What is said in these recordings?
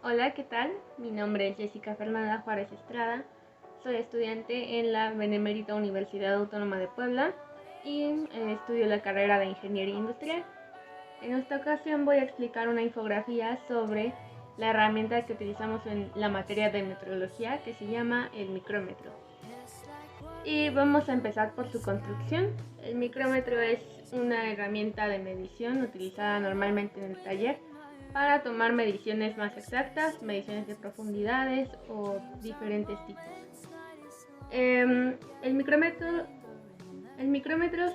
Hola, ¿qué tal? Mi nombre es Jessica Fernanda Juárez Estrada. Soy estudiante en la Benemérita Universidad Autónoma de Puebla y estudio la carrera de Ingeniería Industrial. En esta ocasión voy a explicar una infografía sobre la herramienta que utilizamos en la materia de metrología, que se llama el micrómetro. Y vamos a empezar por su construcción. El micrómetro es una herramienta de medición utilizada normalmente en el taller para tomar mediciones más exactas, mediciones de profundidades o diferentes tipos. El micrómetro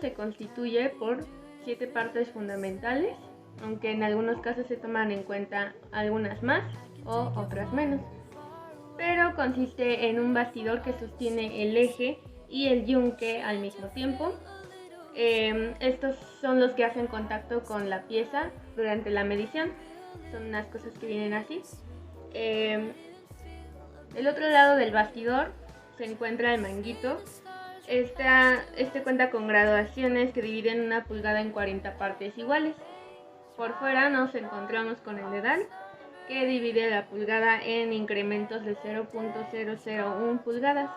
se constituye por 7 partes fundamentales, aunque en algunos casos se toman en cuenta algunas más o otras menos. Pero consiste en un bastidor que sostiene el eje y el yunque al mismo tiempo. Estos son los que hacen contacto con la pieza durante la medición. Son unas cosas que vienen así. Del otro lado del bastidor se encuentra el manguito. Este cuenta con graduaciones que dividen una pulgada en 40 partes iguales. Por fuera nos encontramos con el dedal, que divide la pulgada en incrementos de 0.001 pulgadas.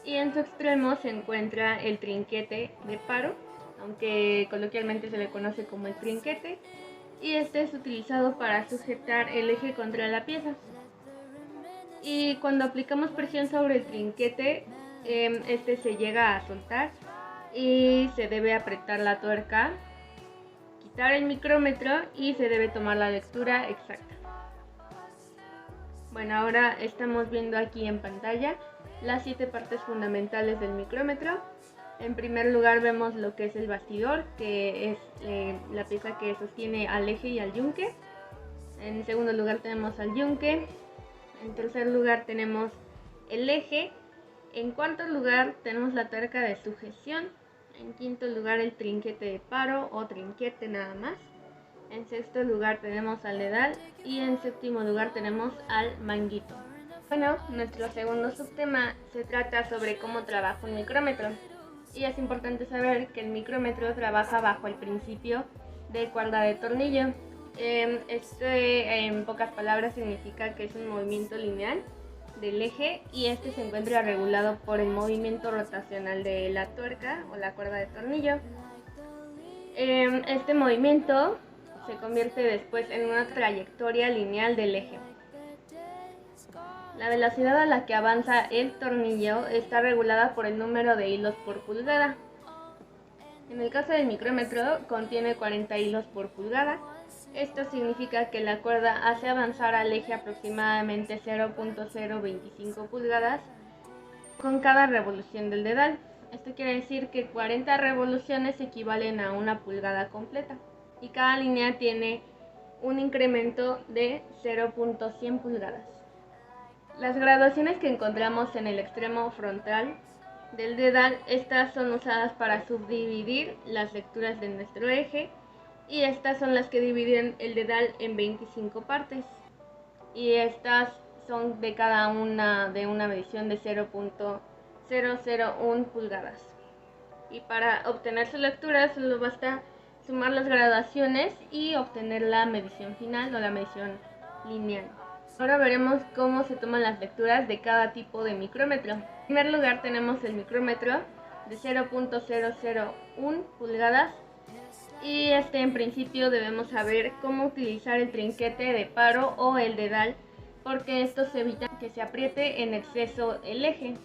Y en su extremo se encuentra el trinquete de paro, aunque coloquialmente se le conoce como el trinquete, y este es utilizado para sujetar el eje contra la pieza. Y cuando aplicamos presión sobre el trinquete, este se llega a soltar y se debe apretar la tuerca, quitar el micrómetro y se debe tomar la lectura exacta. Bueno, ahora estamos viendo aquí en pantalla las 7 partes fundamentales del micrómetro. En primer lugar vemos lo que es el bastidor, que es la pieza que sostiene al eje y al yunque. En segundo lugar tenemos al yunque. En tercer lugar tenemos el eje. En cuarto lugar tenemos la tuerca de sujeción. En quinto lugar el trinquete de paro o trinquete nada más. En sexto lugar tenemos al dedal y en séptimo lugar tenemos al manguito. Bueno, nuestro segundo subtema se trata sobre cómo trabaja un micrómetro. Y es importante saber que el micrómetro trabaja bajo el principio de cuerda de tornillo. En pocas palabras significa que es un movimiento lineal del eje y este se encuentra regulado por el movimiento rotacional de la tuerca o la cuerda de tornillo. Este movimiento se convierte después en una trayectoria lineal del eje. La velocidad a la que avanza el tornillo está regulada por el número de hilos por pulgada. En el caso del micrómetro contiene 40 hilos por pulgada. Esto significa que la cuerda hace avanzar al eje aproximadamente 0.025 pulgadas con cada revolución del dedal. Esto quiere decir que 40 revoluciones equivalen a una pulgada completa y cada línea tiene un incremento de 0.100 pulgadas. Las graduaciones que encontramos en el extremo frontal del dedal, estas son usadas para subdividir las lecturas de nuestro eje y estas son las que dividen el dedal en 25 partes y estas son de cada una de una medición de 0.001 pulgadas. Y para obtener su lectura solo basta sumar las graduaciones y obtener la medición final o la medición lineal. Ahora veremos cómo se toman las lecturas de cada tipo de micrómetro. En primer lugar tenemos el micrómetro de 0.001 pulgadas y en principio debemos saber cómo utilizar el trinquete de paro o el dedal porque estos evitan que se apriete en exceso el eje.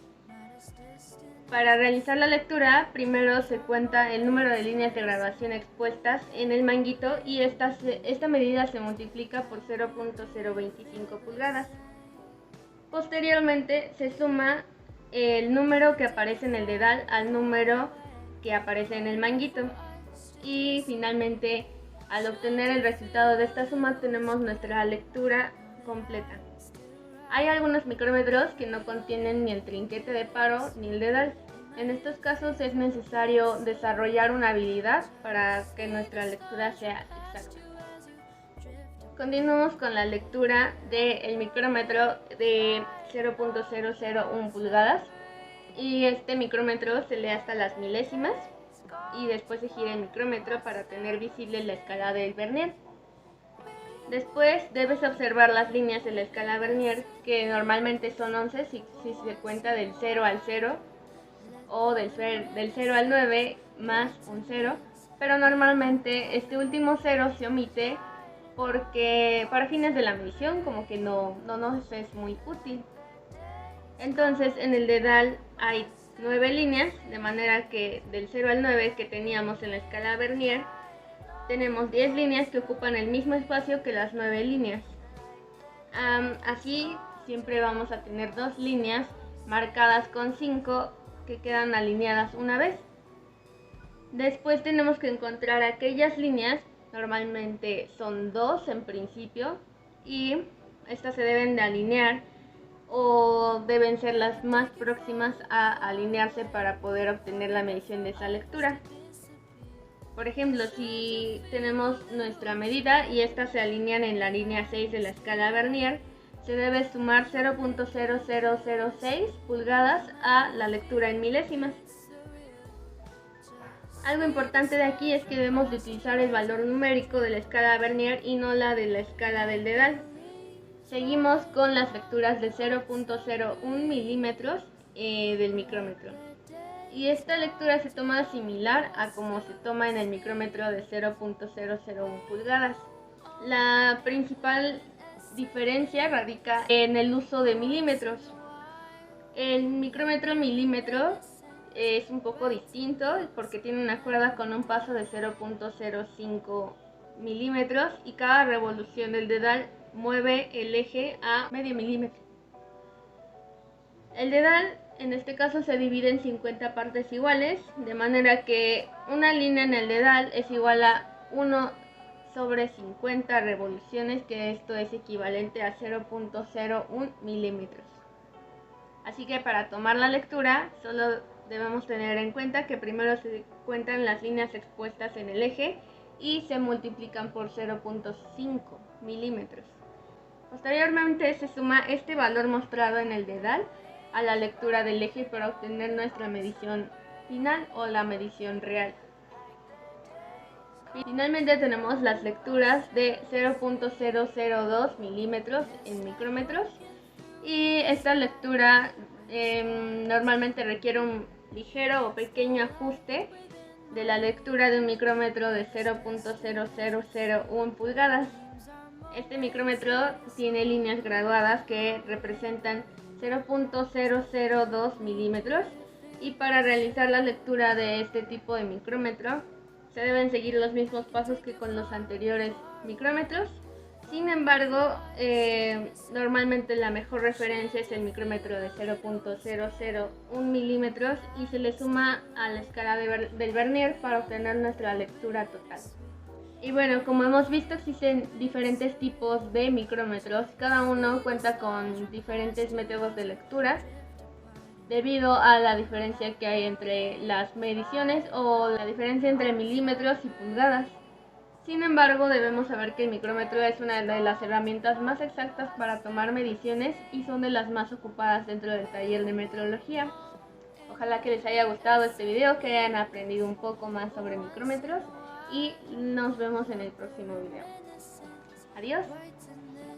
Para realizar la lectura, primero se cuenta el número de líneas de graduación expuestas en el manguito y esta medida se multiplica por 0.025 pulgadas. Posteriormente se suma el número que aparece en el dedal al número que aparece en el manguito. Y finalmente, al obtener el resultado de esta suma, tenemos nuestra lectura completa. Hay algunos micrómetros que no contienen ni el trinquete de paro ni el dedal. En estos casos es necesario desarrollar una habilidad para que nuestra lectura sea exacta. Continuamos con la lectura del micrómetro de 0.001 pulgadas y este micrómetro se lee hasta las milésimas y después se gira el micrómetro para tener visible la escala del vernier. Después debes observar las líneas de la escala Vernier, que normalmente son 11 si se cuenta del 0 al 0 o del 0 al 9 más un 0, pero normalmente este último 0 se omite porque para fines de la medición como que no nos es muy útil. Entonces en el dedal hay 9 líneas, de manera que del 0 al 9 que teníamos en la escala Vernier, tenemos 10 líneas que ocupan el mismo espacio que las 9 líneas. Así siempre vamos a tener 2 líneas marcadas con 5 que quedan alineadas una vez. Después tenemos que encontrar aquellas líneas, normalmente son 2 en principio, y estas se deben de alinear o deben ser las más próximas a alinearse para poder obtener la medición de esa lectura. Por ejemplo, si tenemos nuestra medida y estas se alinean en la línea 6 de la escala Vernier, se debe sumar 0.0006 pulgadas a la lectura en milésimas. Algo importante de aquí es que debemos de utilizar el valor numérico de la escala Vernier y no la de la escala del dedal. Seguimos con las lecturas de 0.01 milímetros del micrómetro. Y esta lectura se toma similar a como se toma en el micrómetro de 0.001 pulgadas. La principal diferencia radica en el uso de milímetros. El micrómetro milímetro es un poco distinto porque tiene una cuerda con un paso de 0.05 milímetros y cada revolución del dedal mueve el eje a medio milímetro. El dedal en este caso se divide en 50 partes iguales, de manera que una línea en el dedal es igual a 1 sobre 50 revoluciones, que esto es equivalente a 0.01 milímetros. Así que para tomar la lectura solo debemos tener en cuenta que primero se cuentan las líneas expuestas en el eje y se multiplican por 0.5 milímetros. Posteriormente se suma este valor mostrado en el dedal a la lectura del eje para obtener nuestra medición final o la medición real. Finalmente tenemos las lecturas de 0.002 milímetros en micrómetros, y esta lectura normalmente requiere un ligero o pequeño ajuste de la lectura de un micrómetro de 0.0001 pulgadas. Este micrómetro tiene líneas graduadas que representan 0.002 milímetros, y para realizar la lectura de este tipo de micrómetro se deben seguir los mismos pasos que con los anteriores micrómetros. Sin embargo, normalmente la mejor referencia es el micrómetro de 0.001 milímetros y se le suma a la escala del Vernier para obtener nuestra lectura total. Y bueno, como hemos visto, existen diferentes tipos de micrómetros, cada uno cuenta con diferentes métodos de lectura debido a la diferencia que hay entre las mediciones o la diferencia entre milímetros y pulgadas. Sin embargo, debemos saber que el micrómetro es una de las herramientas más exactas para tomar mediciones y son de las más ocupadas dentro del taller de metrología. Ojalá que les haya gustado este video, que hayan aprendido un poco más sobre micrómetros, y nos vemos en el próximo video. Adiós.